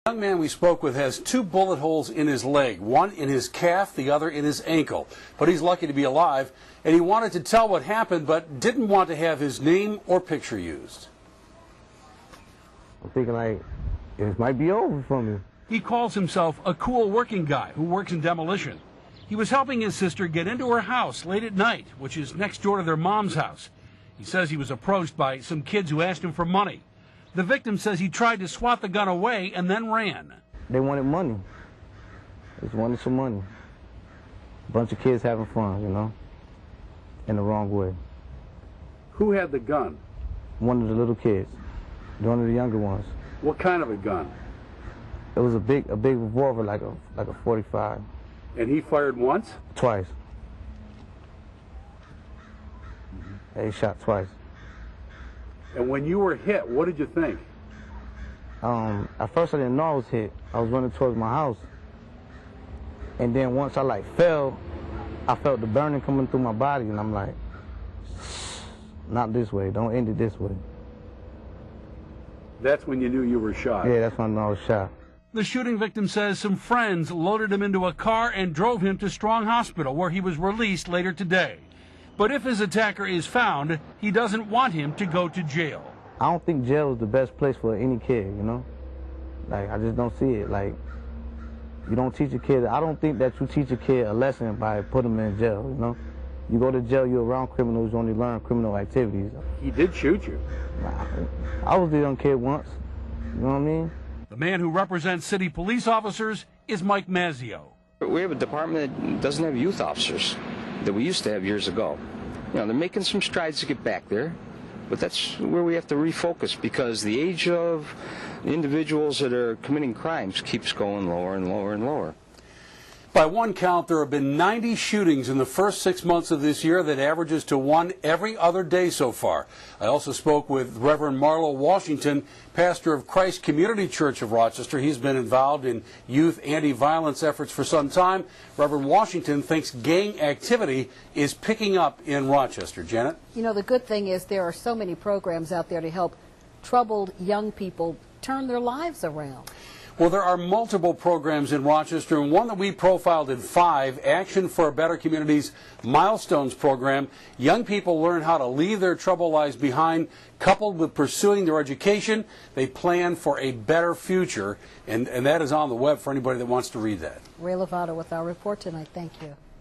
The young man we spoke with has 2 bullet holes in his leg, one in his calf, the other in his ankle. But he's lucky to be alive, and he wanted to tell what happened, but didn't want to have his name or picture used. I'm thinking like, it might be over for me. He calls himself a cool working guy who works in demolition. He was helping his sister get into her house late at night, which is next door to their mom's house. He says he was approached by some kids who asked him for money. The victim says he tried to swat the gun away and then ran. They wanted money. They just wanted some money. A bunch of kids having fun, you know, in the wrong way. Who had the gun? One of the little kids, one of the younger ones. What kind of a gun? It was a big revolver, like a 45. And he fired once? Twice. He shot twice. And when you were hit, what did you think? At first I didn't know I was hit. I was running towards my house. And then once I fell, I felt the burning coming through my body, and I'm like, not this way, don't end it this way. That's when you knew you were shot? Yeah, that's when I was shot. The shooting victim says some friends loaded him into a car and drove him to Strong Hospital, where he was released later today. But if his attacker is found, he doesn't want him to go to jail. I don't think jail is the best place for any kid, you know? Like, I just don't see it. Like, you don't teach a kid, I don't think that you teach a kid a lesson by putting him in jail, you know? You go to jail, you're around criminals, you only learn criminal activities. He did shoot you. I was a young kid once, you know what I mean? The man who represents city police officers is Mike MAZZEO. We have a department that doesn't have youth officers that we used to have years ago. You know, they're making some strides to get back there, but that's where we have to refocus, because the age of individuals that are committing crimes keeps going lower and lower and lower. By one count, there have been 90 shootings in the first 6 months of this year. That averages to 1 every other day so far. I also spoke with Reverend Marlo Washington, pastor of Christ Community Church of Rochester. He's been involved in youth anti-violence efforts for some time. Reverend Washington thinks gang activity is picking up in Rochester. Janet? You know, the good thing is there are so many programs out there to help troubled young people turn their lives around. Well, there are multiple programs in Rochester, and one that we profiled in 5, Action for a Better Community's Milestones program. Young people learn how to leave their troubled lives behind, coupled with pursuing their education. They plan for a better future, and that is on the web for anybody that wants to read that. Ray Lovato with our report tonight. Thank you.